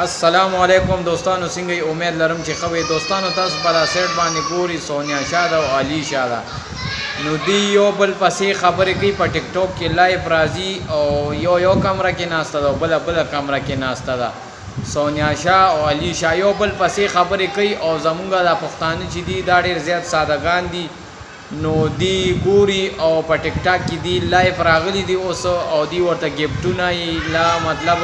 السلام علیکم دوستانو، څنګه یې؟ امید لرم چې ښه وئ. دوستانو تاسو په دا سیټ باندې ګورئ سونیا شاه ده او علي شاه ده. نو دوی یو بل پسې خبرې کوي په ټیک ټاک کې لایف راځي او یو کمره کې ناسته ده او بله کمره کې ناسته ده. سونیا شاه او علي شاه یو بل پسې خبرې کوي او زمونږ دا پښتانه چې دي دا ډېر زیات سادهګان دي. نو دی ګوري او په ټیک ټاک کې دی لایف راغلي دي اوس او دی ورته ګفټونه یې لا مطلب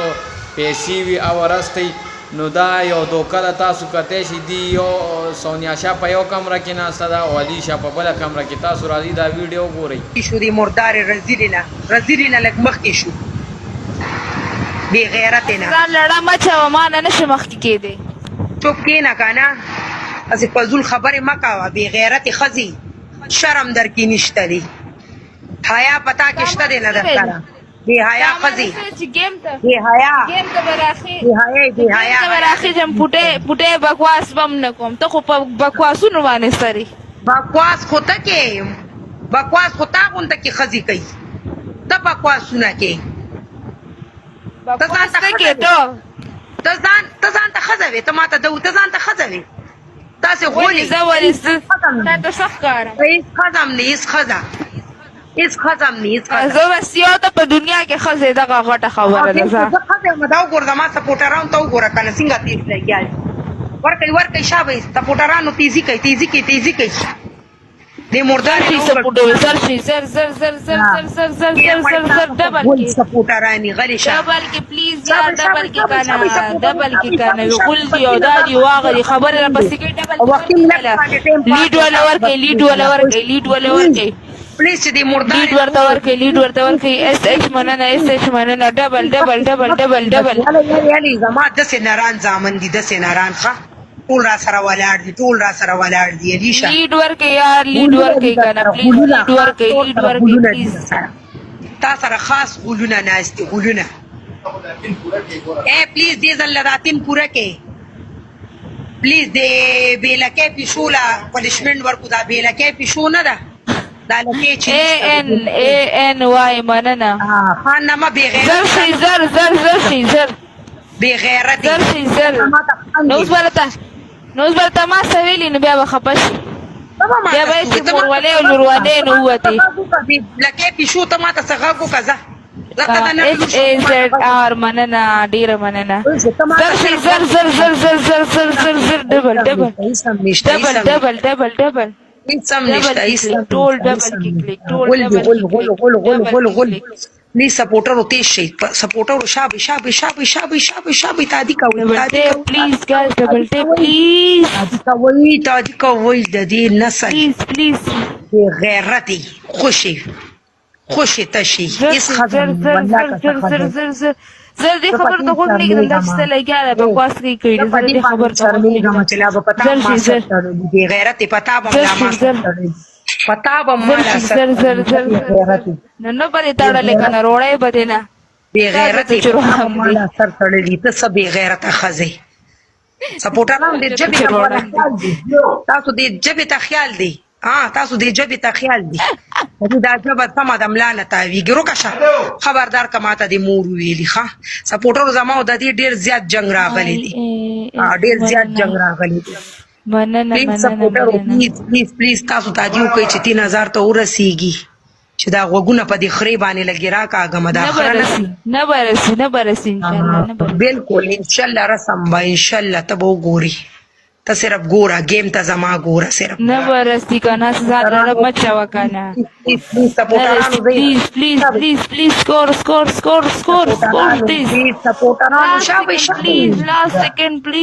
پیسې وي او راستی. نو دا یو دوکه ده، تاسو کتی شي دی یو سونیا شاه په یو کمره کې ناسته ده او علي شاه په بله کمره کې. تاسو راځئ دا ویډیو ګورئ. شو دی مردار رزیلی نه لږ مخکې شو بې غیرتې نه. ځان لړه مه چوه، ما نه نشي مخکې کېدی. چوپ کښېنه که نه، هسې فضول خبرې مه کوه. بې غیرتې ښځې شرم در کې نشته دی، حیا په تا کې شته دی نه در سره. بې حیا ښځې بې حیا بې حیا جم پټې بکواس بم نه کوم. ته خو په بکواسونو باندې سرې بکواس خو ته کې، بکواس خو تا غونته کې ښځې کوي، ته بکواسونه کې. ته ځان ته ښځه وې، ته ما ته ته ځان ته ښځه وې. تاسې غولې زه ولې تا ته ښه ښکارم؟ هېڅ ښځه هم نه، هېڅ ښځه هېڅ ښځه هم نه، هېڅ ښځه. زه بس یو ته په دنیا کې ښځې دغه غټه خبره ده. زه ښځه یم، دا وګوره زما سپورټرانو ته وګوره که نه څنګه تیز لګیا دي. ورکوئ شابه سپورټرانو تیزي کوي دې مردارې زر شي زر ډبل کې سپورټرانې غلې شه ډبل کې پلیز یا ډبل کې کنه ډبل کې کنه غول دی او دا دی واغلی خبره را پسې کې ډبل لیډ ولا ورکې پلیز چې دې مردارې لیډ ورته ورکې اس ایچ مننه ډبل زما داسې نران زامن دي، داسې نران ښه ټول را سره ولاړ دي. علیشه لیډ ورکې یار، لیډ ورکې کنه پلیز، لیډ ورکې پلیز. تا سره خاص غولونه ناست دي، غولونه. پلیز دې ځل له دا تین پوره کې پلیز دې بېلکۍ پیشو له پنشمنټ ورکو. دا بېلکۍ پیشو نه ده، دا لکۍ چې ANY مننه خان نامه بېغیرت زر بېغیرت نو اوس به ته ما څه ویلي نو بیا به خفه شي، بیا به یې چې مورولۍ او لورولۍ نه ووتې. لکۍ پیشو ته ما ته څه غږ وکړه. زه HAZR مننه، ډېره مننه. زر ډبل پلیز سپورټرو تیز شئ، سپورټرو شابه تادي کوئ د دې نسل بې غیرتې خوشې تشي. زر دې خبر ته غوږ نه ږدم، دا چې ته لګیا ده بکواس کوي زه دې خبر ته بې غیرتې پتا به نه به دې تړلې که نه روړی به دې نه بې غیرتې سر تړلي. ته څه بې غیرته ښځې. سپورټران دې ژبې ته تاسو دې ژبې ته خیال دی، تاسو دې ژبې ته خیال دی. دا ژبه سمه د ملا نه تاویږي. روکه شه خبردار که ماته دې مور وویلي. ښه سپورټرو زما او د دې ډېر زیات جنګ راغلی دی، ډېر زیات جنګ راغلی دی. پلیز سپورټرو پلیز تاسو تاجي وکړئ چې 3000 ته ورسیږي، چې دا غوږونه په دې خرې باندې لګې راکاږمه. دا نه به رسي انشاءالله. بلکل انشاءالله رسم به انشاءالله. ته به وګوري، ته صرف ګوره گیم ته زما ګوره صرف. نه به رسي که نه ځان لړه مه چوه که نه. پلیز سکور پلیز سپورټرانو شابه پلیز لاست سیکنډ پلیز.